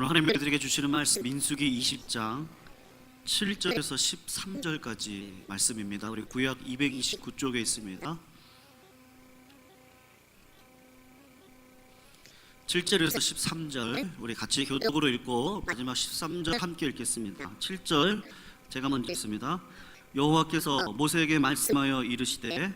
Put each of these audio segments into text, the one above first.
오늘 하나님이 우리들에게 주시는 말씀 민수기 20장 7절에서 13절까지 말씀입니다. 우리 구약 229쪽에 있습니다. 7절에서 13절 우리 같이 교독으로 읽고 마지막 13절 함께 읽겠습니다. 7절 제가 먼저 읽습니다. 여호와께서 모세에게 말씀하여 이르시되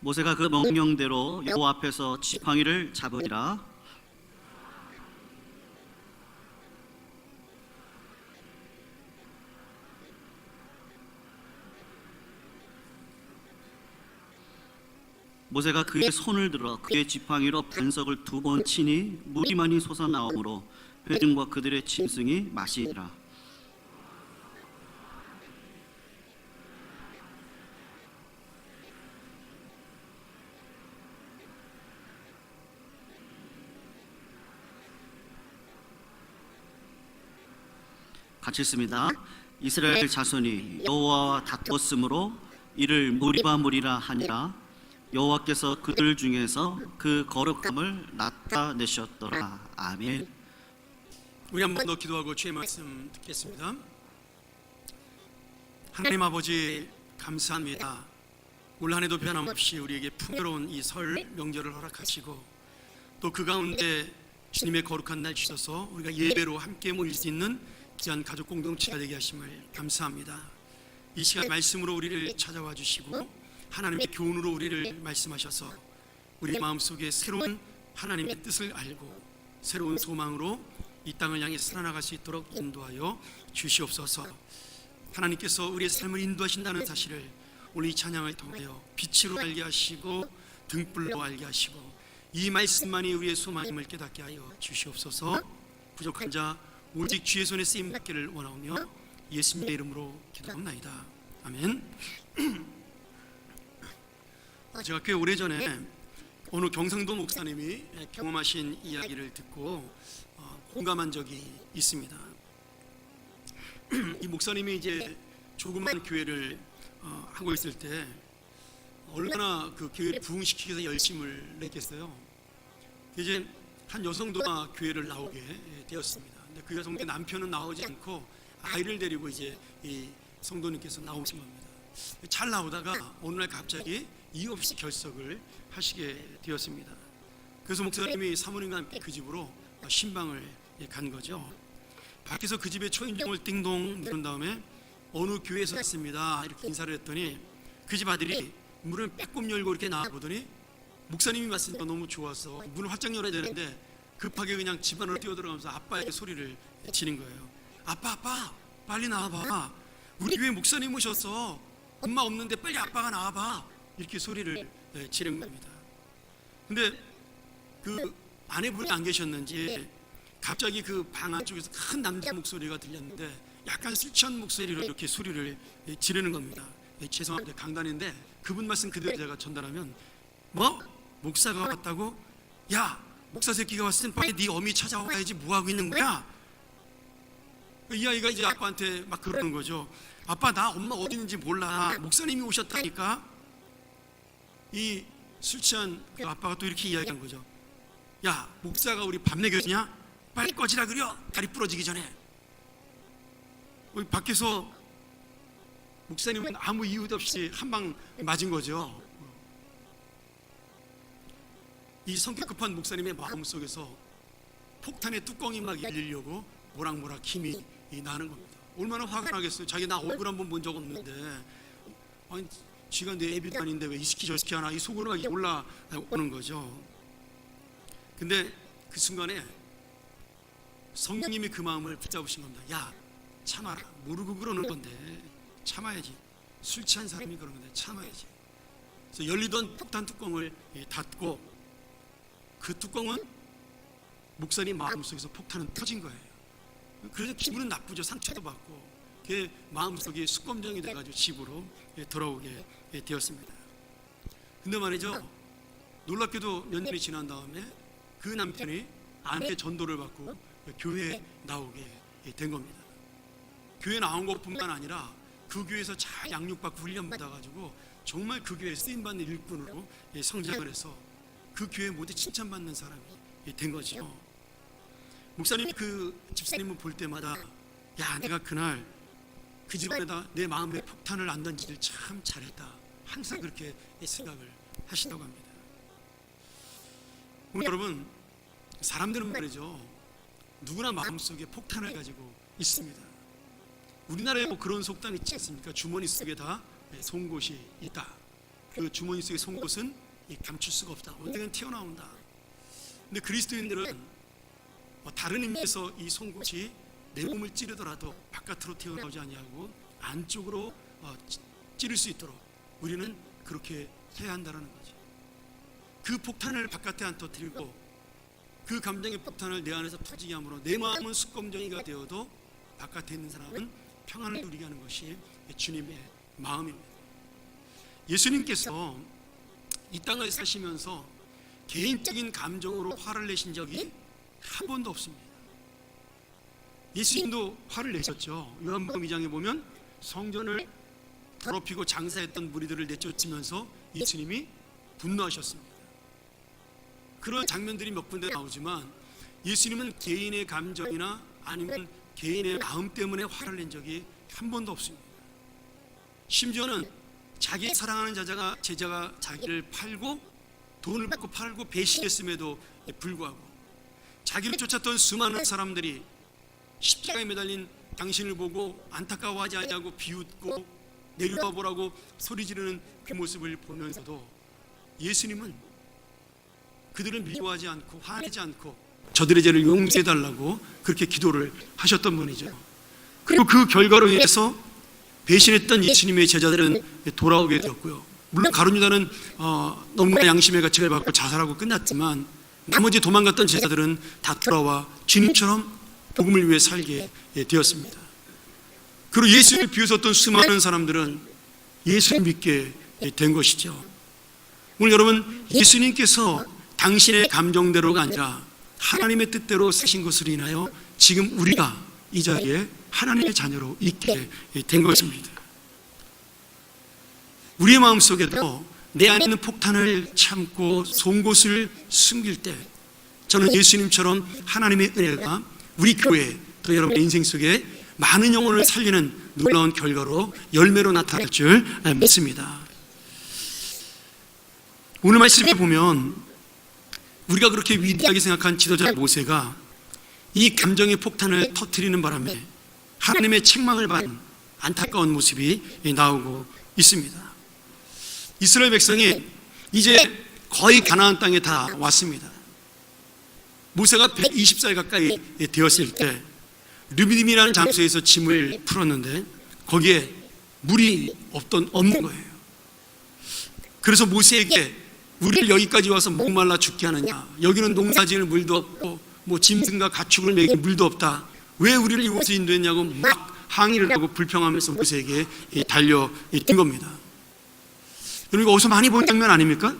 모세가 그 명령대로 여호와 앞에서 지팡이를 잡으리라. 모세가 그의 손을 들어 그의 지팡이로 반석을 2번 치니 물이 많이 솟아나오므로 회중과 그들의 짐승이 마시니라. 같이 읽습니다. 이스라엘 자손이 여호와와 다투었으므로 이를 무리바 하니라. 여호와께서 그들 중에서 그 거룩함을 나타내셨더라. 아멘. 우리 한 번 더 기도하고 주의 말씀 듣겠습니다. 하나님 아버지 감사합니다. 올 한 해도 변함없이 우리에게 풍요로운 이 설 명절을 허락하시고 또 그 가운데 주님의 거룩한 날 주셔서 우리가 예배로 함께 모일 수 있는 귀한 가족 공동체가 되게 하심을 감사합니다. 이 시간 말씀으로 우리를 찾아와 주시고 하나님의 교훈으로 우리를 말씀하셔서 우리 마음속에 새로운 하나님의 뜻을 알고 새로운 소망으로 이 땅을 향해 살아나갈 수 있도록 인도하여 주시옵소서. 하나님께서 우리의 삶을 인도하신다는 사실을 오늘 이 찬양을 통하여 빛으로 알게 하시고 등불로 알게 하시고 이 말씀만이 우리의 소망임을 깨닫게 하여 주시옵소서. 부족한 자 오직 주의 손에 쓰임 받기를 원하오며 예수님의 이름으로 기도합나이다. 아멘. 제가 꽤 오래전에 어느 경상도 목사님이 경험하신 이야기를 듣고 공감한 적이 있습니다. 이 목사님이 이제 조그만 교회를 하고 있을 때 얼마나 그 교회를 부흥시키기 위해서 열심을 냈겠어요. 이제 한 여성도가 교회를 나오게 되었습니다. 근데 그 여성도 남편은 나오지 않고 아이를 데리고 이제 이 성도님께서 나오신 겁니다. 잘 나오다가 어느 날 갑자기 이유 없이 결석을 하시게 되었습니다. 그래서 목사님이 사모님과 함께 그 집으로 신방을 간 거죠. 밖에서 그 집에 초인종을 띵동 누른 다음에 어느 교회에서 왔습니다 이렇게 인사를 했더니 그 집 아들이 문을 빼꼼 열고 이렇게 나와보더니 목사님이 왔으니까 너무 좋아서 문을 활짝 열어야 되는데 급하게 그냥 집 안으로 뛰어들어가면서 아빠에게 소리를 지른 거예요. 아빠 빨리 나와봐. 우리 교회 목사님 오셨어. 엄마 없는데 빨리 아빠가 나와봐. 이렇게 소리를 지른 겁니다. 근데 그 아내분이 안 계셨는지 갑자기 그 방 안쪽에서 큰 남자 목소리가 들렸는데 약간 술 취한 목소리로 이렇게 소리를 지르는 겁니다. 죄송합니다. 강단인데 그분 말씀 그대로 제가 전달하면 뭐? 목사가 왔다고? 야 목사 새끼가 왔을 땐 빨리 네 어미 찾아와야지 뭐하고 있는 거야? 이 아이가 이제 아빠한테 막 그러는 거죠. 아빠 나 엄마 어디 있는지 몰라. 목사님이 오셨다니까. 이 술 취한 그 아빠가 또 이렇게 이야기한 거죠. 야 목사가 우리 밥 먹였냐? 빨리 꺼지라 그려. 다리 부러지기 전에. 밖에서 목사님은 아무 이유도 없이 한 방 맞은 거죠. 이 성격 급한 목사님의 마음속에서 폭탄의 뚜껑이 막 열리려고 모락모락 힘이 나는 겁니다. 얼마나 화가 나겠어요. 자기 나 얼굴 한번 본 적 없는데 아니 지가 내 애비도 아닌데 왜 이 시키 저 시키 하나 이 속으로 막 올라오는 거죠. 근데 그 순간에 성령님이 그 마음을 붙잡으신 겁니다. 야 참아라. 모르고 그러는 건데 참아야지. 술 취한 사람이 그러는 건데 참아야지. 그래서 열리던 폭탄 뚜껑을 닫고 그 뚜껑은 목사님 마음속에서 폭탄은 터진 거예요. 그래서 기분은 나쁘죠. 상처도 받고 그 마음속에 숙검정이 돼가지고 집으로 돌아오게 되었습니다. 근데 말이죠, 놀랍게도 몇 년이 지난 다음에 그 남편이 아내의 전도를 받고 교회에 나오게 된 겁니다. 교회 나온 것뿐만 아니라 그 교회에서 잘 양육받고 훈련받아가지고 정말 그 교회에 쓰임받는 일꾼으로 성장을 해서 그 교회 모두 칭찬받는 사람이 된 거죠. 목사님이 그 집사님을 볼 때마다 야, 내가 그날 그 집안에다 내 마음의 폭탄을 안 던지길 참 잘했다, 항상 그렇게 생각을 하신다고 합니다. 여러분, 사람들은 말이죠, 누구나 마음속에 폭탄을 가지고 있습니다. 우리나라에 뭐 그런 속담이 있지 않습니까? 주머니 속에 다 송곳이 있다. 그 주머니 속의 송곳은 감출 수가 없다, 언젠간 튀어나온다. 근데 그리스도인들은 다른 의미에서 이 송곳이 내 몸을 찌르더라도 바깥으로 튀어나오지 아니하고 안쪽으로 찌를 수 있도록 우리는 그렇게 해야 한다는 거죠. 그 폭탄을 바깥에 안 터뜨리고 그 감정의 폭탄을 내 안에서 터지게 함으로 내 마음은 숯검정이가 되어도 바깥에 있는 사람은 평안을 누리게 하는 것이 주님의 마음입니다. 예수님께서 이 땅을 사시면서 개인적인 감정으로 화를 내신 적이 한 번도 없습니다. 예수님도 화를 내셨죠. 요한복음 2장에 보면 성전을 더럽히고 장사했던 무리들을 내쫓으면서 예수님이 분노하셨습니다. 그런 장면들이 몇 군데 나오지만 예수님은 개인의 감정이나 아니면 개인의 마음 때문에 화를 낸 적이 한 번도 없습니다. 심지어는 자기 사랑하는 제자가 자기를 팔고 돈을 받고 팔고 배신했음에도 불구하고 자기를 쫓았던 수많은 사람들이 십자가에 매달린 당신을 보고 안타까워하지 아니하고 비웃고 내려와 보라고 소리 지르는 그 모습을 보면서도 예수님은 그들을 미워하지 않고 화내지 않고 저들의 죄를 용서해 달라고 그렇게 기도를 하셨던 분이죠. 그리고 그 결과로 인해서 배신했던 예수님의 제자들은 돌아오게 되었고요. 물론 가룟 유다는 너무나 양심의 가책을 받고 자살하고 끝났지만 나머지 도망갔던 제자들은 다 돌아와 주님처럼 복음을 위해 살게 되었습니다. 그리고 예수를 비웃었던 수많은 사람들은 예수를 믿게 된 것이죠. 오늘 여러분, 예수님께서 당신의 감정대로가 아니라 하나님의 뜻대로 사신 것으로 인하여 지금 우리가 이 자리에 하나님의 자녀로 있게 된 것입니다. 우리의 마음속에도 내 안에 있는 폭탄을 참고 송곳을 숨길 때 저는 예수님처럼 하나님의 은혜가 우리 교회 또 여러분의 인생 속에 많은 영혼을 살리는 놀라운 결과로 열매로 나타날 줄 믿습니다. 오늘 말씀에 보면 우리가 그렇게 위대하게 생각한 지도자 모세가 이 감정의 폭탄을 터뜨리는 바람에 하나님의 책망을 받은 안타까운 모습이 나오고 있습니다. 이스라엘 백성이 이제 거의 가나안 땅에 다 왔습니다. 모세가 120살 가까이 되었을 때 르비딤이라는 장소에서 짐을 풀었는데 거기에 물이 없는 거예요. 그래서 모세에게 우리를 여기까지 와서 목말라 죽게 하느냐, 여기는 농사지을 물도 없고 뭐 짐승과 가축을 먹일 물도 없다, 왜 우리를 이곳에 인도했냐고 막 항의를 하고 불평하면서 모세에게 달려든 겁니다. 여러분, 이거 어디서 많이 본 장면 아닙니까?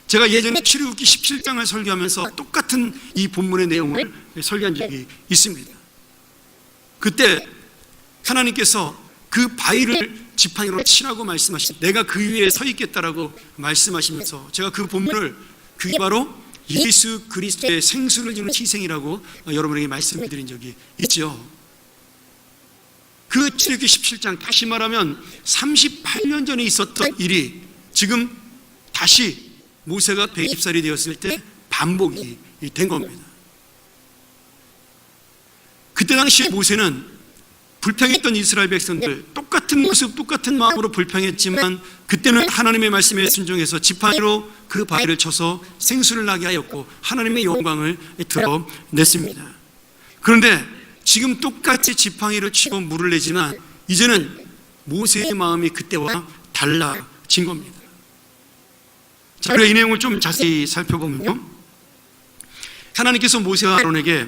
제가 예전에 출애굽기 17장을 설교하면서 똑같은 이 본문의 내용을 설교한 적이 있습니다. 그때 하나님께서 그 바위를 지팡이로 치라고 말씀하신, 내가 그 위에 서 있겠다라고 말씀하시면서 제가 그 본문을, 그게 바로 예수 그리스도의 생수를 주는 희생이라고 여러분에게 말씀을 드린 적이 있죠. 그 출애굽기 17장, 다시 말하면 38년 전에 있었던 일이 지금 다시 모세가 120살이 되었을 때 반복이 된 겁니다. 그때 당시 모세는 불평했던 이스라엘 백성들, 똑같은 모습 똑같은 마음으로 불평했지만 그때는 하나님의 말씀에 순종해서 지팡이로 그 바위를 쳐서 생수를 나게 하였고 하나님의 영광을 드러냈습니다. 그런데 지금 똑같이 지팡이를 치고 물을 내지만 이제는 모세의 마음이 그때와 달라진 겁니다. 자, 그래서 이 내용을 좀 자세히 살펴보면요, 하나님께서 모세와 아론에게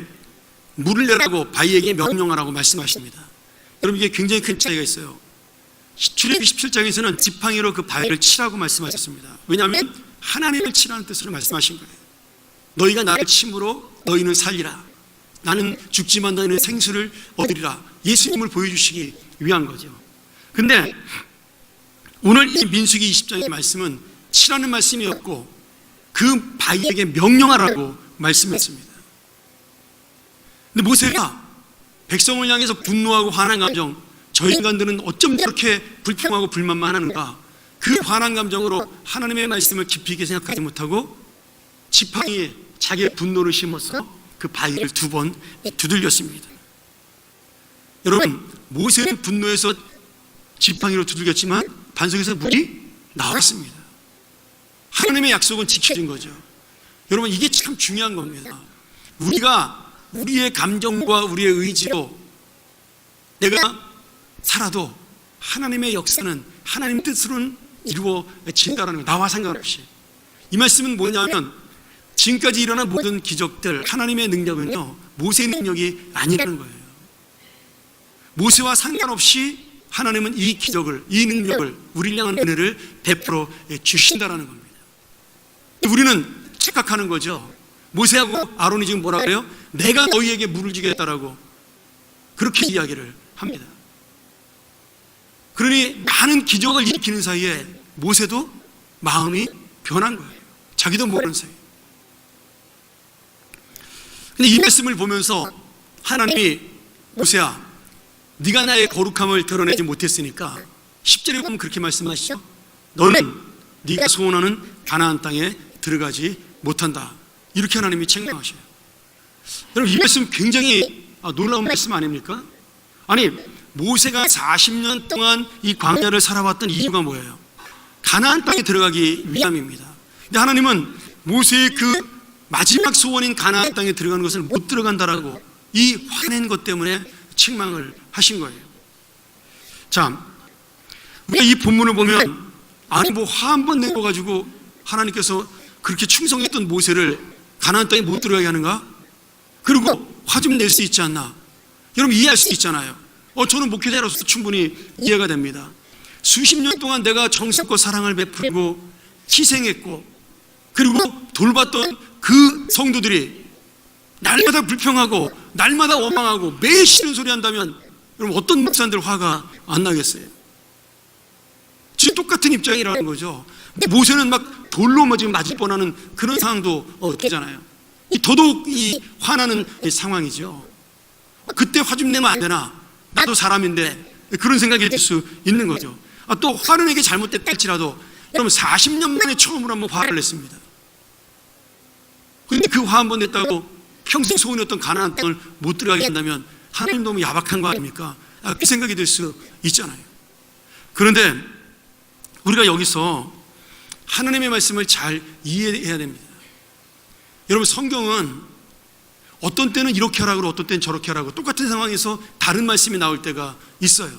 물을 내라고 바위에게 명령하라고 말씀하십니다. 여러분, 이게 굉장히 큰 차이가 있어요. 출애굽기 17장에서는 지팡이로 그 바위를 치라고 말씀하셨습니다. 왜냐하면 하나님을 치라는 뜻으로 말씀하신 거예요. 너희가 나를 침으로 너희는 살리라. 나는 죽지만 너희는 생수를 얻으리라. 예수님을 보여주시기 위한 거죠. 근데 오늘 이 민수기 20장의 말씀은 치라는 말씀이었고 그 바위에게 명령하라고 말씀했습니다. 근데 모세가 백성을 향해서 분노하고 화난 감정, 저 인간들은 어쩜 저렇게 불평하고 불만만 하는가, 그 화난 감정으로 하나님의 말씀을 깊이 있게 생각하지 못하고 지팡이에 자기의 분노를 심어서 그 바위를 2번 두들겼습니다. 여러분, 모세는 분노해서 지팡이로 두들겼지만 반석에서 물이 나왔습니다. 하나님의 약속은 지켜진 거죠. 여러분, 이게 참 중요한 겁니다. 우리가 우리의 감정과 우리의 의지로 내가 살아도 하나님의 역사는 하나님 뜻으로는 이루어진다는 거예요. 나와 상관없이. 이 말씀은 뭐냐면 지금까지 일어난 모든 기적들, 하나님의 능력은요, 모세의 능력이 아니라는 거예요. 모세와 상관없이 하나님은 이 기적을, 이 능력을, 우리를 향한 은혜를 베풀어 주신다는 겁니다. 우리는 착각하는 거죠. 모세하고 아론이 지금 뭐라 그래요? 내가 너희에게 물을 주겠다라고 그렇게 이야기를 합니다. 그러니 많은 기적을 일으키는 사이에 모세도 마음이 변한 거예요. 자기도 모르는 사이에. 근데 이 말씀을 보면서 하나님이 모세야, 네가 나의 거룩함을 드러내지 못했으니까 10절에 보면 그렇게 말씀하시죠. 너는 네가 소원하는 가나안 땅에 들어가지 못한다. 이렇게 하나님이 책망하셔요. 여러분, 이 말씀 굉장히 놀라운 말씀 아닙니까? 아니, 모세가 40년 동안 이 광야를 살아왔던 이유가 뭐예요? 가나안 땅에 들어가기 위함입니다. 근데 하나님은 모세의 그 마지막 소원인 가나안 땅에 들어가는 것을 못 들어간다라고 이 화낸 것 때문에 책망을 하신 거예요. 자, 우리가 이 본문을 보면 아니 뭐 화 한 번 내고 가지고 하나님께서 그렇게 충성했던 모세를 가나안 땅에 못 들어가게 하는가? 그리고 화 좀 낼 수 있지 않나? 여러분, 이해할 수 있잖아요. 저는 목회자로서 충분히 이해가 됩니다. 수십 년 동안 내가 정성껏 사랑을 베풀고 희생했고 그리고 돌봤던 그 성도들이 날마다 불평하고 날마다 원망하고 매일 싫은 소리 한다면 여러분, 어떤 목사님들 화가 안 나겠어요? 지금 똑같은 입장이라는 거죠. 근데 모세는 막 돌로 지금 맞을 뻔하는 그런 상황도 되잖아요. 더더욱 이 화나는 상황이죠. 그때 화 좀 내면 안 되나? 나도 사람인데, 그런 생각이 들 수 있는 거죠. 또 화를 내게 잘못됐다 할지라도 여러분, 40년 만에 처음으로 한번 화를 냈습니다. 그런데 그 화 한 번 냈다고 평생 소원이었던 가나안 땅을 못 들어가게 한다면 하나님 너무 야박한 거 아닙니까? 그 생각이 들 수 있잖아요. 그런데 우리가 여기서 하나님의 말씀을 잘 이해해야 됩니다. 여러분, 성경은 어떤 때는 이렇게 하라고 어떤 때는 저렇게 하라고 똑같은 상황에서 다른 말씀이 나올 때가 있어요.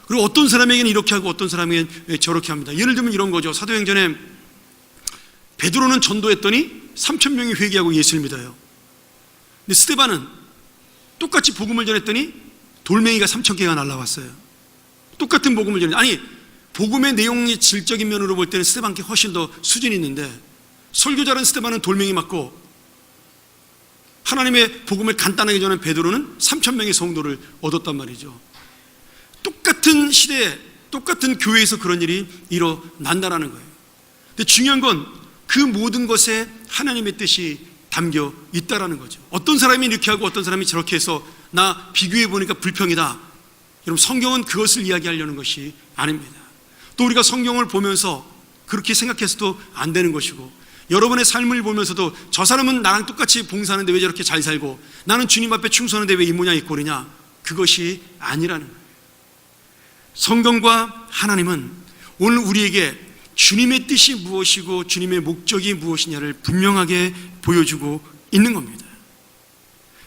그리고 어떤 사람에게는 이렇게 하고 어떤 사람에게는 저렇게 합니다. 예를 들면 이런 거죠. 사도행전에 베드로는 전도했더니 3,000명이 회개하고 예수를 믿어요. 근데 스데반은 똑같이 복음을 전했더니 돌멩이가 3,000개가 날라왔어요. 똑같은 복음을 전했는데, 아니 복음의 내용이 질적인 면으로 볼 때는 스데반께 훨씬 더 수준이 있는데 설교 잘한 스데반은 돌멩이 맞고 하나님의 복음을 간단하게 전한 베드로는 3,000명의 성도를 얻었단 말이죠. 똑같은 시대에 똑같은 교회에서 그런 일이 일어난다라는 거예요. 근데 중요한 건 그 모든 것에 하나님의 뜻이 담겨 있다라는 거죠. 어떤 사람이 이렇게 하고 어떤 사람이 저렇게 해서 나 비교해 보니까 불평이다. 여러분, 성경은 그것을 이야기하려는 것이 아닙니다. 또 우리가 성경을 보면서 그렇게 생각해서도 안 되는 것이고, 여러분의 삶을 보면서도 저 사람은 나랑 똑같이 봉사하는데 왜 저렇게 잘 살고 나는 주님 앞에 충성하는데 왜 이 모양 이 꼴이냐, 그것이 아니라는 거예요. 성경과 하나님은 오늘 우리에게 주님의 뜻이 무엇이고 주님의 목적이 무엇이냐를 분명하게 보여주고 있는 겁니다.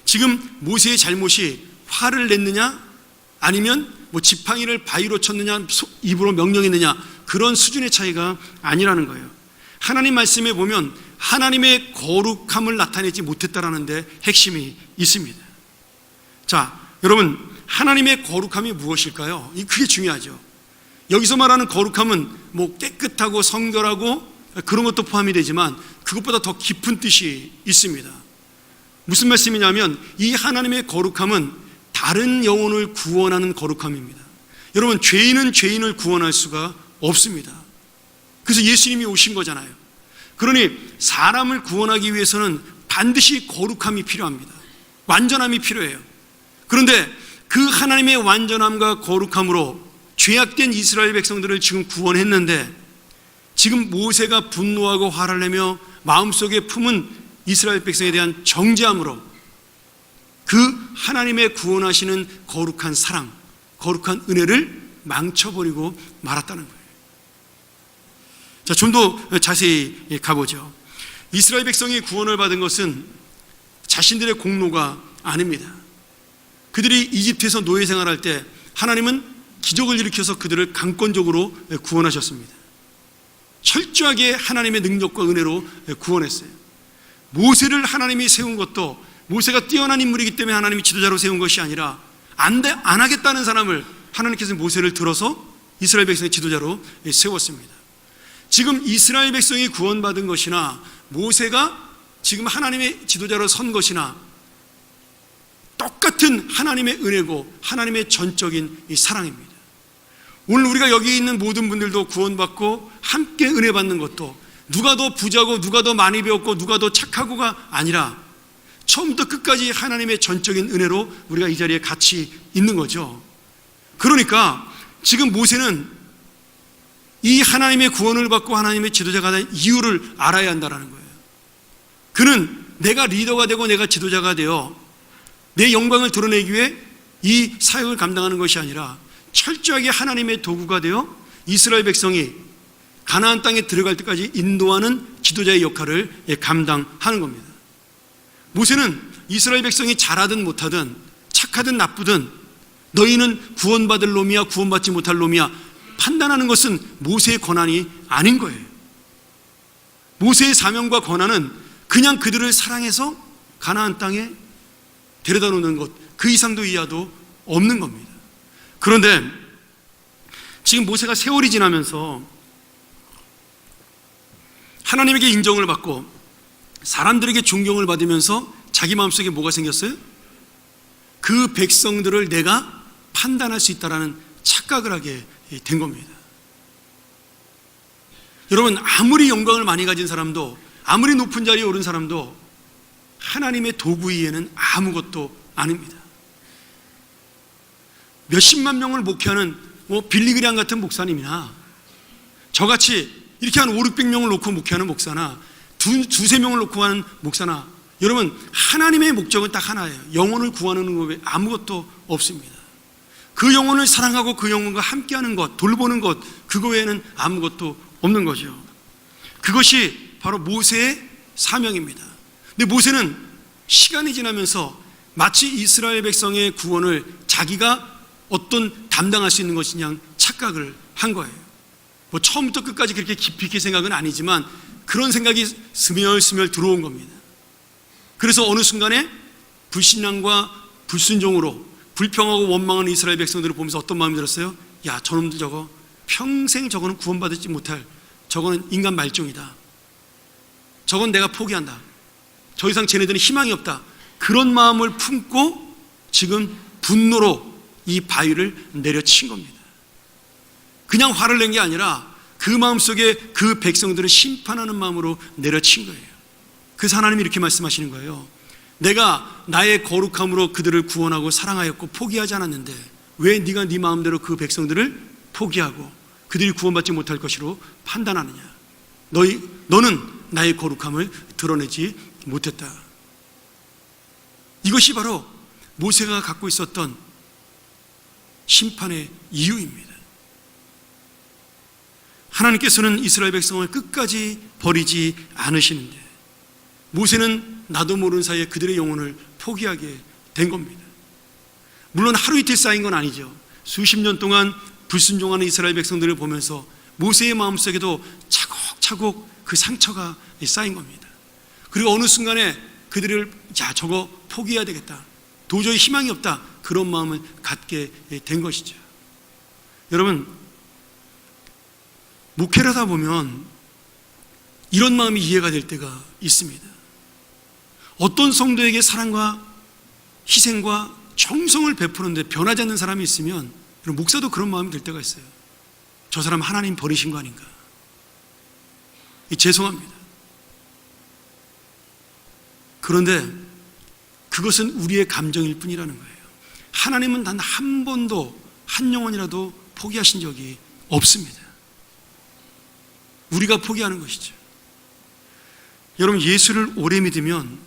지금 모세의 잘못이 화를 냈느냐 아니면 뭐 지팡이를 바위로 쳤느냐 입으로 명령했느냐, 그런 수준의 차이가 아니라는 거예요. 하나님 말씀에 보면 하나님의 거룩함을 나타내지 못했다라는 데 핵심이 있습니다. 자, 여러분, 하나님의 거룩함이 무엇일까요? 그게 중요하죠. 여기서 말하는 거룩함은 뭐 깨끗하고 성결하고 그런 것도 포함이 되지만 그것보다 더 깊은 뜻이 있습니다. 무슨 말씀이냐면 이 하나님의 거룩함은 다른 영혼을 구원하는 거룩함입니다. 여러분, 죄인은 죄인을 구원할 수가 없습니다. 그래서 예수님이 오신 거잖아요. 그러니 사람을 구원하기 위해서는 반드시 거룩함이 필요합니다. 완전함이 필요해요. 그런데 그 하나님의 완전함과 거룩함으로 죄악된 이스라엘 백성들을 지금 구원했는데, 지금 모세가 분노하고 화를 내며 마음속에 품은 이스라엘 백성에 대한 정죄함으로 그 하나님의 구원하시는 거룩한 사랑, 거룩한 은혜를 망쳐버리고 말았다는 거예요. 자, 좀 더 자세히 가보죠. 이스라엘 백성이 구원을 받은 것은 자신들의 공로가 아닙니다. 그들이 이집트에서 노예 생활할 때 하나님은 기적을 일으켜서 그들을 강권적으로 구원하셨습니다. 철저하게 하나님의 능력과 은혜로 구원했어요. 모세를 하나님이 세운 것도 모세가 뛰어난 인물이기 때문에 하나님이 지도자로 세운 것이 아니라 안 하겠다는 사람을 하나님께서 모세를 들어서 이스라엘 백성의 지도자로 세웠습니다. 지금 이스라엘 백성이 구원받은 것이나 모세가 지금 하나님의 지도자로 선 것이나 똑같은 하나님의 은혜고 하나님의 전적인 이 사랑입니다. 오늘 우리가 여기 있는 모든 분들도 구원받고 함께 은혜 받는 것도 누가 더 부자고 누가 더 많이 배웠고 누가 더 착하고가 아니라 처음부터 끝까지 하나님의 전적인 은혜로 우리가 이 자리에 같이 있는 거죠. 그러니까 지금 모세는 이 하나님의 구원을 받고 하나님의 지도자가 된 이유를 알아야 한다는 거예요. 그는 내가 리더가 되고 내가 지도자가 되어 내 영광을 드러내기 위해 이 사역을 감당하는 것이 아니라 철저하게 하나님의 도구가 되어 이스라엘 백성이 가나안 땅에 들어갈 때까지 인도하는 지도자의 역할을 감당하는 겁니다. 모세는 이스라엘 백성이 잘하든 못하든 착하든 나쁘든 너희는 구원받을 놈이야 구원받지 못할 놈이야 판단하는 것은 모세의 권한이 아닌 거예요. 모세의 사명과 권한은 그냥 그들을 사랑해서 가나안 땅에 데려다 놓는 것, 그 이상도 이하도 없는 겁니다. 그런데 지금 모세가 세월이 지나면서 하나님에게 인정을 받고 사람들에게 존경을 받으면서 자기 마음속에 뭐가 생겼어요? 그 백성들을 내가 판단할 수 있다는 착각을 하게 된 겁니다. 여러분, 아무리 영광을 많이 가진 사람도 아무리 높은 자리에 오른 사람도 하나님의 도구 이에는 아무것도 아닙니다. 몇십만 명을 목회하는 빌리그리안 같은 목사님이나 저같이 이렇게 한 500~600명을 놓고 목회하는 목사나 두세 명을 놓고 하는 목사나, 여러분, 하나님의 목적은 딱 하나예요. 영혼을 구하는 것 외에 아무것도 없습니다. 그 영혼을 사랑하고 그 영혼과 함께하는 것, 돌보는 것, 그거 외에는 아무것도 없는 거죠. 그것이 바로 모세의 사명입니다. 근데 모세는 시간이 지나면서 마치 이스라엘 백성의 구원을 자기가 어떤 담당할 수 있는 것이냐 착각을 한 거예요. 뭐 처음부터 끝까지 그렇게 깊이 있게 생각은 아니지만 그런 생각이 스멀스멀 들어온 겁니다. 그래서 어느 순간에 불신앙과 불순종으로 불평하고 원망하는 이스라엘 백성들을 보면서 어떤 마음이 들었어요? 야, 저놈들 저거 평생 저거는 구원받지 못할, 저거는 인간 말종이다. 저건 내가 포기한다. 더 이상 쟤네들은 희망이 없다. 그런 마음을 품고 지금 분노로 이 바위를 내려친 겁니다. 그냥 화를 낸 게 아니라 그 마음속에 그 백성들을 심판하는 마음으로 내려친 거예요. 그래서 하나님이 이렇게 말씀하시는 거예요. 내가 나의 거룩함으로 그들을 구원하고 사랑하였고 포기하지 않았는데 왜 네가 네 마음대로 그 백성들을 포기하고 그들이 구원받지 못할 것으로 판단하느냐. 너는 나의 거룩함을 드러내지 못했다. 이것이 바로 모세가 갖고 있었던 심판의 이유입니다. 하나님께서는 이스라엘 백성을 끝까지 버리지 않으시는데 모세는 나도 모르는 사이에 그들의 영혼을 포기하게 된 겁니다. 물론 하루 이틀 쌓인 건 아니죠. 수십 년 동안 불순종하는 이스라엘 백성들을 보면서 모세의 마음속에도 차곡차곡 그 상처가 쌓인 겁니다. 그리고 어느 순간에 그들을 저거 포기해야 되겠다, 도저히 희망이 없다, 그런 마음을 갖게 된 것이죠. 여러분, 목회를 하다 보면 이런 마음이 이해가 될 때가 있습니다. 어떤 성도에게 사랑과 희생과 정성을 베푸는데 변하지 않는 사람이 있으면 목사도 그런 마음이 들 때가 있어요. 저 사람 하나님 버리신 거 아닌가. 죄송합니다. 그런데 그것은 우리의 감정일 뿐이라는 거예요. 하나님은 단 한 번도 한 영혼이라도 포기하신 적이 없습니다. 우리가 포기하는 것이죠. 여러분, 예수를 오래 믿으면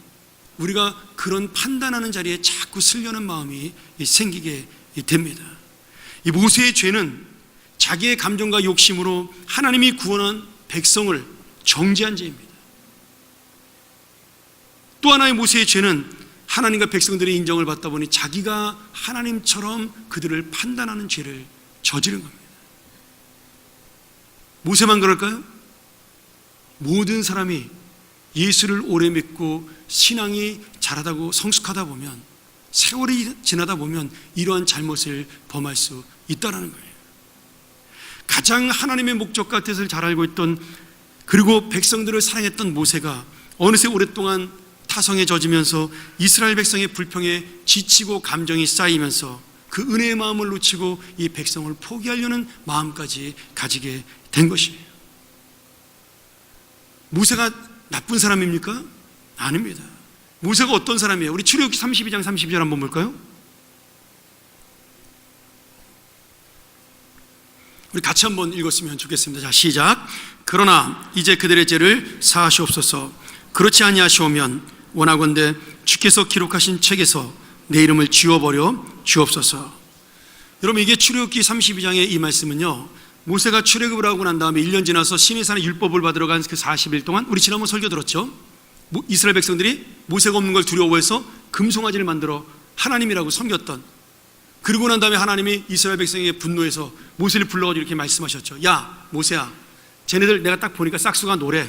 우리가 그런 판단하는 자리에 자꾸 쓰려는 마음이 생기게 됩니다. 이 모세의 죄는 자기의 감정과 욕심으로 하나님이 구원한 백성을 정죄한 죄입니다. 또 하나의 모세의 죄는 하나님과 백성들의 인정을 받다 보니 자기가 하나님처럼 그들을 판단하는 죄를 저지른 겁니다. 모세만 그럴까요? 모든 사람이 예수를 오래 믿고 신앙이 자라다고 성숙하다 보면, 세월이 지나다 보면 이러한 잘못을 범할 수 있다는 거예요. 가장 하나님의 목적과 뜻을 잘 알고 있던, 그리고 백성들을 사랑했던 모세가 어느새 오랫동안 타성에 젖으면서 이스라엘 백성의 불평에 지치고 감정이 쌓이면서 그 은혜의 마음을 놓치고 이 백성을 포기하려는 마음까지 가지게 된 것이에요. 모세가 나쁜 사람입니까? 아닙니다. 모세가 어떤 사람이에요? 우리 출애굽기 32장 32절 한번 볼까요? 우리 같이 한번 읽었으면 좋겠습니다. 자, 시작. 그러나 이제 그들의 죄를 사하시옵소서. 그렇지 아니하시오면 원하건대 주께서 기록하신 책에서 내 이름을 지워버려 주옵소서. 여러분, 이게 출애굽기 32장의 이 말씀은요, 모세가 출애굽을 하고 난 다음에 1년 지나서 시내산에 율법을 받으러 간 그 40일 동안, 우리 지난번 설교 들었죠? 이스라엘 백성들이 모세가 없는 걸 두려워해서 금송아지를 만들어 하나님이라고 섬겼던, 그리고 난 다음에 하나님이 이스라엘 백성에게 분노해서 모세를 불러가지고 이렇게 말씀하셨죠. 야 모세야, 쟤네들 내가 딱 보니까 싹수가 노래,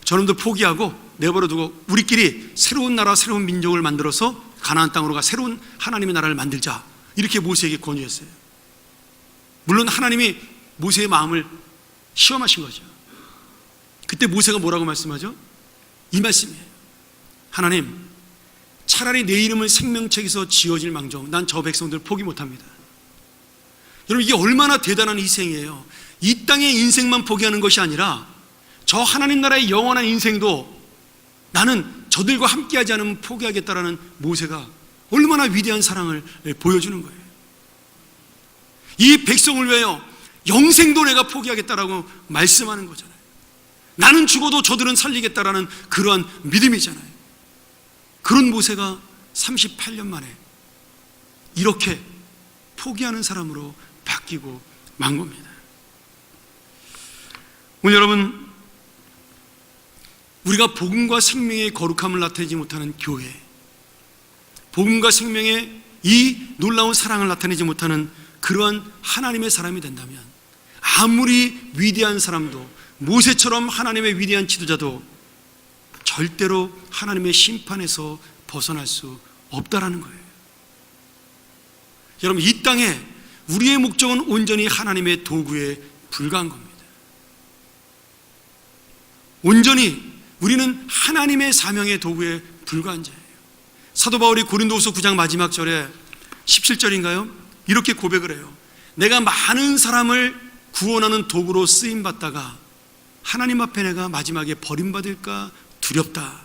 저놈들 포기하고 내버려두고 우리끼리 새로운 나라, 새로운 민족을 만들어서 가나안 땅으로 가 새로운 하나님의 나라를 만들자, 이렇게 모세에게 권유했어요. 물론 하나님이 모세의 마음을 시험하신 거죠. 그때 모세가 뭐라고 말씀하죠? 이 말씀이에요. 하나님, 차라리 내 이름을 생명책에서 지워질 망정 난 저 백성들 포기 못합니다. 여러분, 이게 얼마나 대단한 희생이에요. 이 땅의 인생만 포기하는 것이 아니라 저 하나님 나라의 영원한 인생도 나는 저들과 함께하지 않으면 포기하겠다라는 모세가 얼마나 위대한 사랑을 보여주는 거예요. 이 백성을 위하여 영생도 내가 포기하겠다라고 말씀하는 거잖아요. 나는 죽어도 저들은 살리겠다라는 그러한 믿음이잖아요. 그런 모세가 38년 만에 이렇게 포기하는 사람으로 바뀌고 만 겁니다. 오늘 여러분, 우리가 복음과 생명의 거룩함을 나타내지 못하는 교회, 복음과 생명의 이 놀라운 사랑을 나타내지 못하는 그러한 하나님의 사람이 된다면, 아무리 위대한 사람도, 모세처럼 하나님의 위대한 지도자도 절대로 하나님의 심판에서 벗어날 수 없다라는 거예요. 여러분, 이 땅에 우리의 목적은 온전히 하나님의 도구에 불과한 겁니다. 온전히 우리는 하나님의 사명의 도구에 불과한 자예요. 사도 바울이 고린도후서 9장 마지막 절에 17절인가요? 이렇게 고백을 해요. 내가 많은 사람을 구원하는 도구로 쓰임받다가 하나님 앞에 내가 마지막에 버림받을까 두렵다,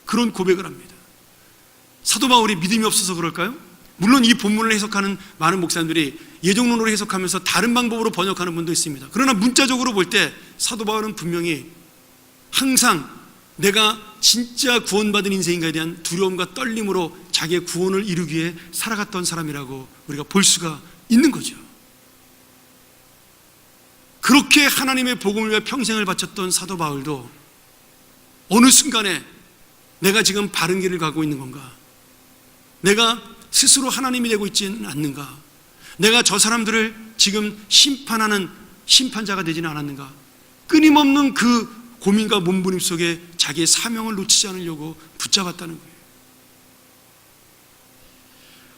그런 고백을 합니다. 사도 바울이 믿음이 없어서 그럴까요? 물론 이 본문을 해석하는 많은 목사님들이 예정론으로 해석하면서 다른 방법으로 번역하는 분도 있습니다. 그러나 문자적으로 볼 때 사도 바울은 분명히 항상 내가 진짜 구원받은 인생인가에 대한 두려움과 떨림으로 자기의 구원을 이루기 위해 살아갔던 사람이라고 우리가 볼 수가 있는 거죠. 그렇게 하나님의 복음을 위해 평생을 바쳤던 사도 바울도 어느 순간에 내가 지금 바른 길을 가고 있는 건가? 내가 스스로 하나님이 되고 있지는 않는가? 내가 저 사람들을 지금 심판하는 심판자가 되지는 않았는가? 끊임없는 그 고민과 몸부림 속에 자기의 사명을 놓치지 않으려고 붙잡았다는 거예요.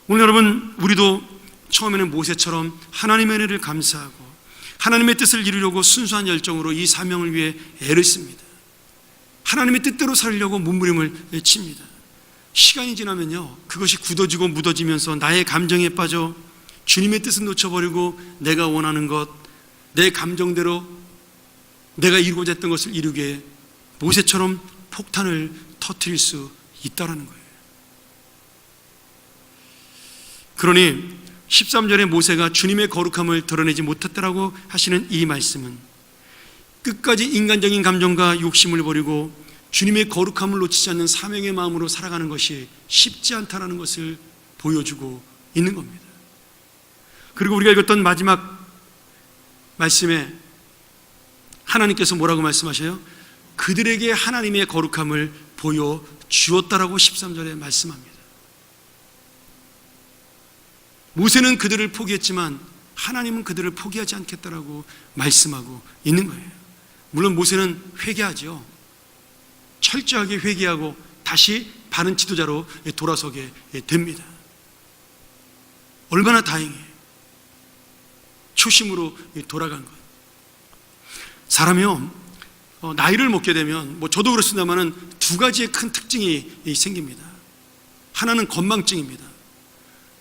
오늘 여러분, 우리도 처음에는 모세처럼 하나님의 은혜를 감사하고 하나님의 뜻을 이루려고 순수한 열정으로 이 사명을 위해 애를 씁니다. 하나님의 뜻대로 살려고 몸부림을 칩니다. 시간이 지나면요, 그것이 굳어지고 묻어지면서 나의 감정에 빠져 주님의 뜻을 놓쳐버리고 내가 원하는 것, 내 감정대로 내가 이루고자 했던 것을 이루게 모세처럼 폭탄을 터뜨릴 수 있다라는 거예요. 그러니 13절에 모세가 주님의 거룩함을 드러내지 못했다라고 하시는 이 말씀은 끝까지 인간적인 감정과 욕심을 버리고 주님의 거룩함을 놓치지 않는 사명의 마음으로 살아가는 것이 쉽지 않다라는 것을 보여주고 있는 겁니다. 그리고 우리가 읽었던 마지막 말씀에 하나님께서 뭐라고 말씀하셔요? 그들에게 하나님의 거룩함을 보여주었다라고 13절에 말씀합니다. 모세는 그들을 포기했지만 하나님은 그들을 포기하지 않겠다라고 말씀하고 있는 거예요. 물론 모세는 회개하죠. 철저하게 회개하고 다시 바른 지도자로 돌아서게 됩니다. 얼마나 다행이에요. 초심으로 돌아간 것. 사람이요, 나이를 먹게 되면, 저도 그렇습니다만은 두 가지의 큰 특징이 생깁니다. 하나는 건망증입니다.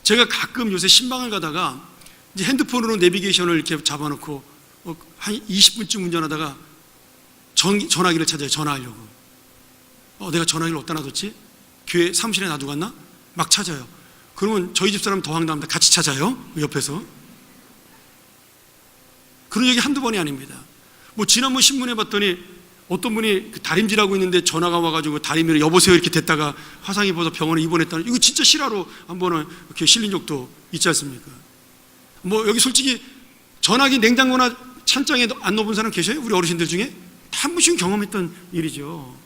제가 가끔 요새 신방을 가다가 이제 핸드폰으로 내비게이션을 이렇게 잡아놓고 한 20분쯤 운전하다가 전화기를 찾아요. 전화하려고. 내가 전화기를 어디다 놔뒀지? 교회 사무실에 놔두고 갔나? 막 찾아요. 그러면 저희 집사람 더 황당합니다. 같이 찾아요. 옆에서. 그런 얘기 한두 번이 아닙니다. 지난번 신문에 봤더니 어떤 분이 다림질하고 있는데 전화가 와가지고 다리미를 여보세요 이렇게 됐다가 화상 입어서 병원에 입원했다는, 이거 진짜 실화로 한번은 이렇게 실린 적도 있지 않습니까? 여기 솔직히 전화기 냉장고나 찬장에 안 넣어본 사람 계셔요? 우리 어르신들 중에? 한 번씩 경험했던 일이죠.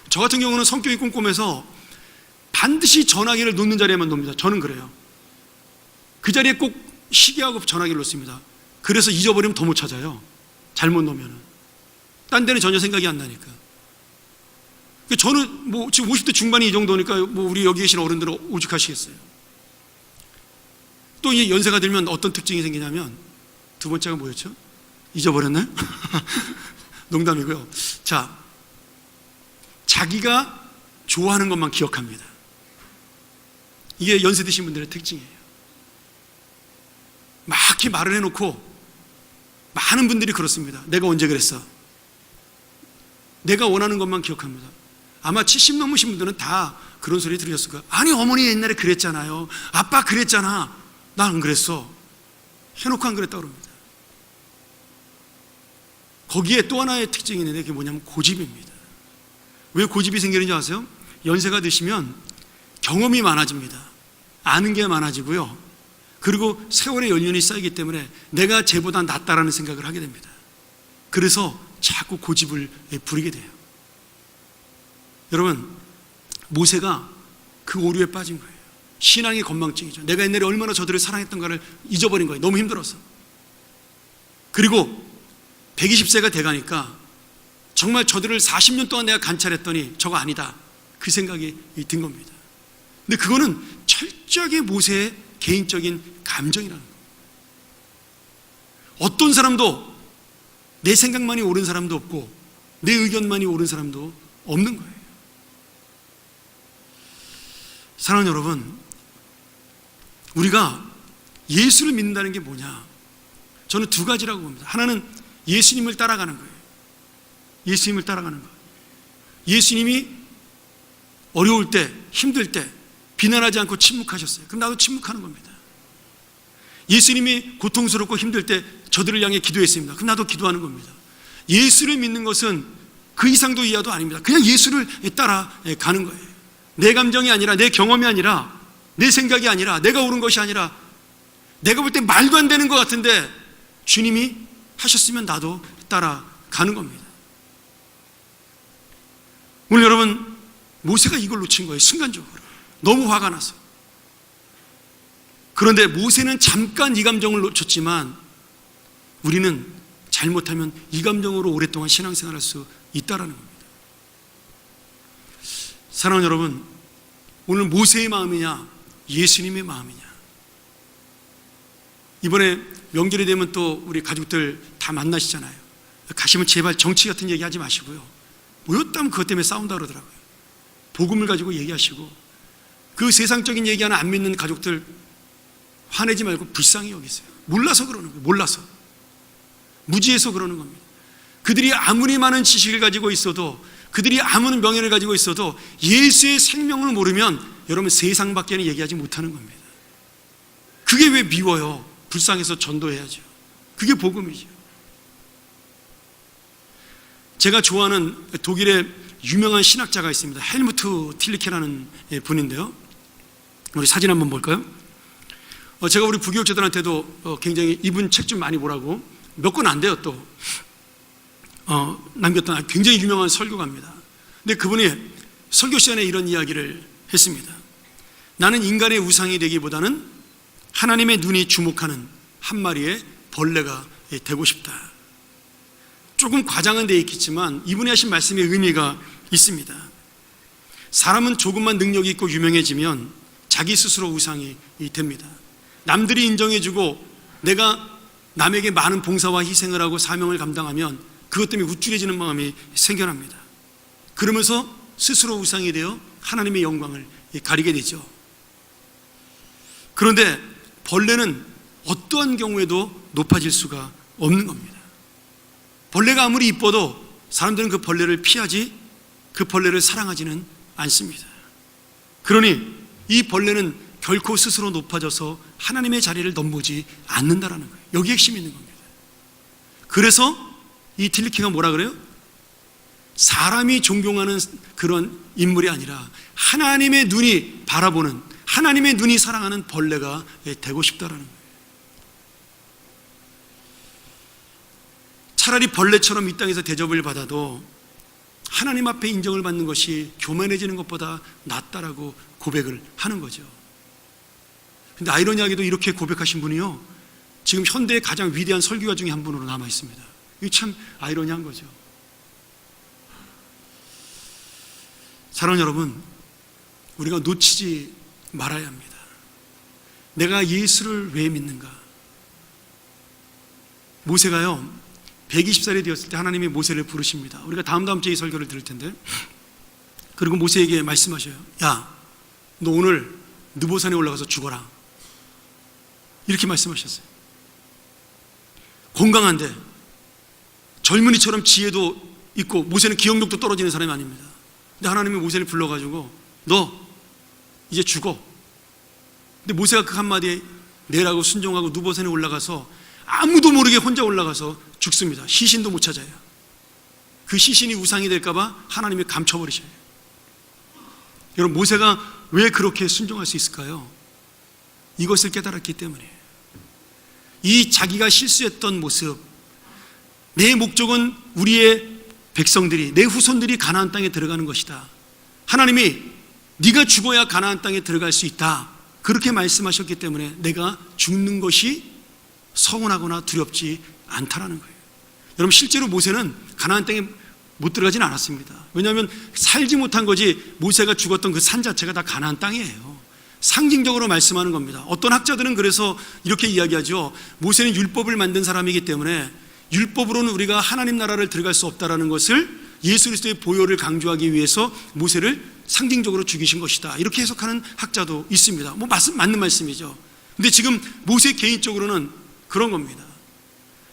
저 같은 경우는 성격이 꼼꼼해서 반드시 전화기를 놓는 자리에만 놓습니다. 저는 그래요. 그 자리에 꼭 시계하고 전화기를 놓습니다. 그래서 잊어버리면 더 못 찾아요. 잘못 놓으면은. 딴 데는 전혀 생각이 안 나니까. 저는 지금 50대 중반이 이 정도니까 우리 여기 계신 어른들은 오죽하시겠어요. 또 이 연세가 들면 어떤 특징이 생기냐면, 두 번째가 뭐였죠? 잊어버렸나요? 농담이고요. 자, 자기가 좋아하는 것만 기억합니다. 이게 연세 드신 분들의 특징이에요. 막 이렇게 말을 해놓고, 많은 분들이 그렇습니다. 내가 언제 그랬어? 내가 원하는 것만 기억합니다. 아마 70 넘으신 분들은 다 그런 소리 들으셨을 거예요. 아니, 어머니 옛날에 그랬잖아요. 아빠 그랬잖아. 나 안 그랬어. 해놓고 안 그랬다고 그럽니다. 거기에 또 하나의 특징이 있는데, 그게 뭐냐면 고집입니다. 왜 고집이 생기는지 아세요? 연세가 드시면 경험이 많아집니다. 아는 게 많아지고요. 그리고 세월의 연륜이 쌓이기 때문에 내가 쟤보다 낫다라는 생각을 하게 됩니다. 그래서 자꾸 고집을 부리게 돼요. 여러분, 모세가 그 오류에 빠진 거예요. 신앙의 건망증이죠. 내가 옛날에 얼마나 저들을 사랑했던가를 잊어버린 거예요. 너무 힘들어서. 그리고 120세가 돼가니까 정말 저들을 40년 동안 내가 관찰했더니 저거 아니다, 그 생각이 든 겁니다. 근데 그거는 철저하게 모세의 개인적인 감정이라는 거예요. 어떤 사람도 내 생각만이 옳은 사람도 없고 내 의견만이 옳은 사람도 없는 거예요. 사랑하는 여러분, 우리가 예수를 믿는다는 게 뭐냐? 저는 두 가지라고 봅니다. 하나는 예수님을 따라가는 거예요. 예수님을 따라가는 거. 예수님이 어려울 때, 힘들 때 비난하지 않고 침묵하셨어요. 그럼 나도 침묵하는 겁니다. 예수님이 고통스럽고 힘들 때 저들을 향해 기도했습니다. 그럼 나도 기도하는 겁니다. 예수를 믿는 것은 그 이상도 이하도 아닙니다. 그냥 예수를 따라가는 거예요. 내 감정이 아니라, 내 경험이 아니라, 내 생각이 아니라, 내가 옳은 것이 아니라, 내가 볼 때 말도 안 되는 것 같은데 주님이 하셨으면 나도 따라가는 겁니다. 오늘 여러분, 모세가 이걸 놓친 거예요. 순간적으로 너무 화가 나서. 그런데 모세는 잠깐 이 감정을 놓쳤지만 우리는 잘못하면 이 감정으로 오랫동안 신앙생활할 수 있다는 겁니다. 사랑하는 여러분, 오늘 모세의 마음이냐 예수님의 마음이냐? 이번에 명절이 되면 또 우리 가족들 다 만나시잖아요. 가시면 제발 정치 같은 얘기 하지 마시고요. 모였다면 그것 때문에 싸운다 그러더라고요. 복음을 가지고 얘기하시고 그 세상적인 얘기 하나 안 믿는 가족들 화내지 말고 불쌍히 여기세요. 몰라서 그러는 거예요. 몰라서. 무지해서 그러는 겁니다. 그들이 아무리 많은 지식을 가지고 있어도, 그들이 아무런 명예를 가지고 있어도 예수의 생명을 모르면 여러분 세상 밖에는 얘기하지 못하는 겁니다. 그게 왜 미워요? 불쌍해서 전도해야죠. 그게 복음이죠. 제가 좋아하는 독일의 유명한 신학자가 있습니다. 헬무트 틸리케라는 분인데요. 우리 사진 한번 볼까요? 제가 우리 부교육자들한테도 굉장히 이분 책 좀 많이 보라고 몇 권 안 돼요 또 남겼던 굉장히 유명한 설교가입니다. 근데 그분이 설교 시간에 이런 이야기를 했습니다. 나는 인간의 우상이 되기보다는 하나님의 눈이 주목하는 한 마리의 벌레가 되고 싶다. 조금 과장은 되어 있겠지만 이분이 하신 말씀에 의미가 있습니다. 사람은 조금만 능력이 있고 유명해지면 자기 스스로 우상이 됩니다. 남들이 인정해주고 내가 남에게 많은 봉사와 희생을 하고 사명을 감당하면 그것 때문에 우쭐해지는 마음이 생겨납니다. 그러면서 스스로 우상이 되어 하나님의 영광을 가리게 되죠. 그런데 벌레는 어떠한 경우에도 높아질 수가 없는 겁니다. 벌레가 아무리 이뻐도 사람들은 그 벌레를 피하지 그 벌레를 사랑하지는 않습니다. 그러니 이 벌레는 결코 스스로 높아져서 하나님의 자리를 넘보지 않는다라는 거예요. 여기 핵심이 있는 겁니다. 그래서 이 틸리케가 뭐라 그래요? 사람이 존경하는 그런 인물이 아니라 하나님의 눈이 바라보는, 하나님의 눈이 사랑하는 벌레가 되고 싶다라는 거예요. 차라리 벌레처럼 이 땅에서 대접을 받아도 하나님 앞에 인정을 받는 것이 교만해지는 것보다 낫다라고 고백을 하는 거죠. 근데 아이러니하게도 이렇게 고백하신 분이요, 지금 현대의 가장 위대한 설교가 중에 한 분으로 남아 있습니다. 이게 참 아이러니한 거죠. 사랑하는 여러분, 우리가 놓치지 말아야 합니다. 내가 예수를 왜 믿는가? 모세가요 120살이 되었을 때 하나님이 모세를 부르십니다. 우리가 다음 주에 이 설교를 들을 텐데, 그리고 모세에게 말씀하셔요. 야, 너 오늘 느보산에 올라가서 죽어라. 이렇게 말씀하셨어요. 건강한데 젊은이처럼 지혜도 있고 모세는 기억력도 떨어지는 사람이 아닙니다. 근데 하나님이 모세를 불러가지고 너 이제 죽어. 근데 모세가 그 한마디에 내라고 순종하고 느보산에 올라가서 아무도 모르게 혼자 올라가서 죽습니다. 시신도 못 찾아요. 그 시신이 우상이 될까봐 하나님이 감춰버리셔요. 여러분, 모세가 왜 그렇게 순종할 수 있을까요? 이것을 깨달았기 때문이에요. 이 자기가 실수했던 모습, 내 목적은 우리의 백성들이, 내 후손들이 가나안 땅에 들어가는 것이다. 하나님이 네가 죽어야 가나안 땅에 들어갈 수 있다, 그렇게 말씀하셨기 때문에 내가 죽는 것이 서운하거나 두렵지 않다라는 거예요. 여러분, 실제로 모세는 가나안 땅에 못 들어가진 않았습니다. 왜냐하면 살지 못한 거지, 모세가 죽었던 그 산 자체가 다 가나안 땅이에요. 상징적으로 말씀하는 겁니다. 어떤 학자들은 그래서 이렇게 이야기하죠. 모세는 율법을 만든 사람이기 때문에 율법으로는 우리가 하나님 나라를 들어갈 수 없다라는 것을 예수 그리스도의 보혈을 강조하기 위해서 모세를 상징적으로 죽이신 것이다, 이렇게 해석하는 학자도 있습니다. 뭐 맞는 말씀이죠. 근데 지금 모세 개인적으로는 그런 겁니다.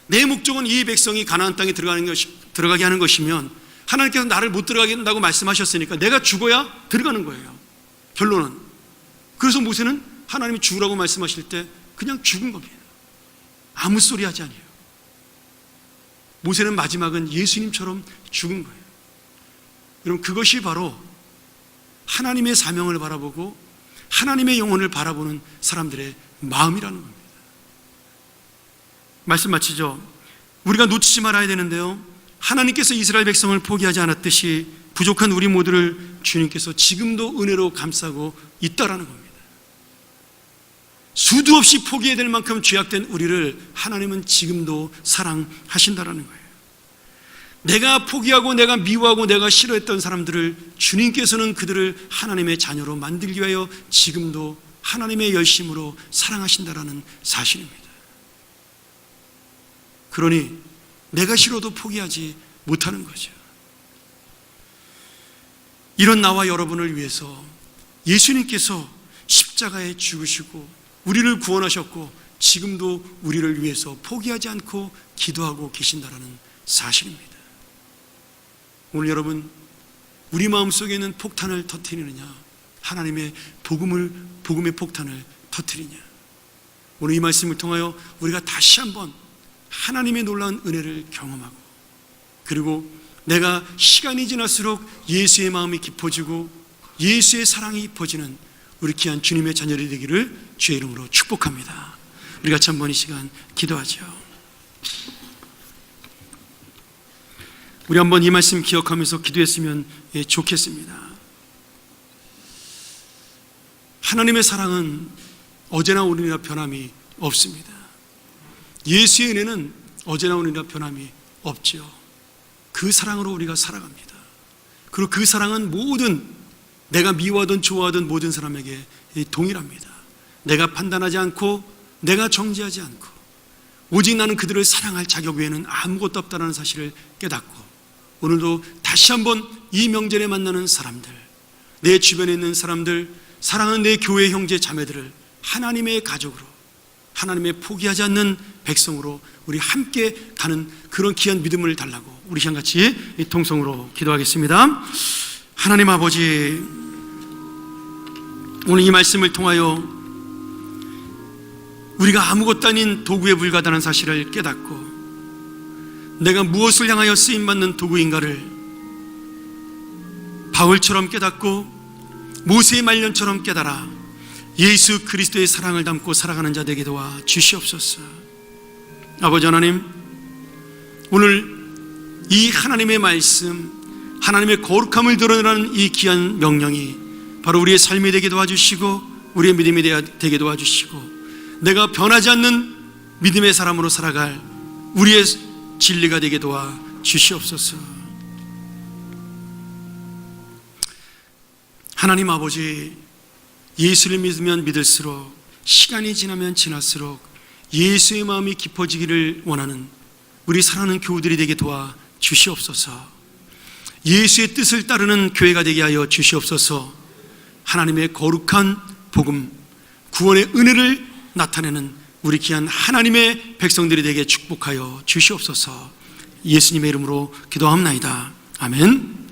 내 목적은 이 백성이 가나안 땅에 들어가게 하는 것이면 하나님께서 나를 못 들어가게 한다고 말씀하셨으니까 내가 죽어야 들어가는 거예요, 결론은. 그래서 모세는 하나님이 죽으라고 말씀하실 때 그냥 죽은 겁니다. 아무 소리 하지 않아요. 모세는 마지막은 예수님처럼 죽은 거예요. 여러분, 그것이 바로 하나님의 사명을 바라보고 하나님의 영혼을 바라보는 사람들의 마음이라는 겁니다. 말씀 마치죠. 우리가 놓치지 말아야 되는데요, 하나님께서 이스라엘 백성을 포기하지 않았듯이 부족한 우리 모두를 주님께서 지금도 은혜로 감싸고 있다라는 겁니다. 수도 없이 포기해야 될 만큼 죄악된 우리를 하나님은 지금도 사랑하신다라는 거예요. 내가 포기하고 내가 미워하고 내가 싫어했던 사람들을 주님께서는 그들을 하나님의 자녀로 만들기 위하여 지금도 하나님의 열심으로 사랑하신다라는 사실입니다. 그러니 내가 싫어도 포기하지 못하는 거죠. 이런 나와 여러분을 위해서 예수님께서 십자가에 죽으시고 우리를 구원하셨고 지금도 우리를 위해서 포기하지 않고 기도하고 계신다라는 사실입니다. 오늘 여러분, 우리 마음속에 있는 폭탄을 터뜨리느냐, 하나님의 복음의 폭탄을 터뜨리냐. 오늘 이 말씀을 통하여 우리가 다시 한번 하나님의 놀라운 은혜를 경험하고, 그리고 내가 시간이 지날수록 예수의 마음이 깊어지고 예수의 사랑이 깊어지는 우리 귀한 주님의 자녀들이 되기를 주의 이름으로 축복합니다. 우리 같이 한번 이 시간 기도하죠. 우리 한번 이 말씀 기억하면서 기도했으면 좋겠습니다. 하나님의 사랑은 어제나 오늘이나 변함이 없습니다. 예수의 은혜는 어제나 오늘이나 변함이 없죠. 그 사랑으로 우리가 살아갑니다. 그리고 그 사랑은 모든 내가 미워하든 좋아하든 모든 사람에게 동일합니다. 내가 판단하지 않고 내가 정죄하지 않고 오직 나는 그들을 사랑할 자격 외에는 아무것도 없다는 사실을 깨닫고, 오늘도 다시 한번 이 명절에 만나는 사람들, 내 주변에 있는 사람들, 사랑하는 내 교회 형제 자매들을 하나님의 가족으로, 하나님의 포기하지 않는 백성으로 우리 함께 가는 그런 귀한 믿음을 달라고 우리 시간 같이 이 통성으로 기도하겠습니다. 하나님 아버지, 오늘 이 말씀을 통하여 우리가 아무것도 아닌 도구에 불과하다는 사실을 깨닫고, 내가 무엇을 향하여 쓰임받는 도구인가를 바울처럼 깨닫고 모세의 말년처럼 깨달아 예수 그리스도의 사랑을 담고 살아가는 자 되게 도와 주시옵소서. 아버지 하나님, 오늘 이 하나님의 말씀, 하나님의 거룩함을 드러내는 이 귀한 명령이 바로 우리의 삶이 되게 도와주시고 우리의 믿음이 되게 도와주시고, 내가 변하지 않는 믿음의 사람으로 살아갈 우리의 진리가 되게 도와 주시옵소서. 하나님 아버지, 예수를 믿으면 믿을수록, 시간이 지나면 지날수록 예수의 마음이 깊어지기를 원하는 우리 사랑하는 교우들이 되게 도와 주시옵소서. 예수의 뜻을 따르는 교회가 되게 하여 주시옵소서. 하나님의 거룩한 복음, 구원의 은혜를 나타내는 우리 귀한 하나님의 백성들이 되게 축복하여 주시옵소서. 예수님의 이름으로 기도합나이다. 아멘.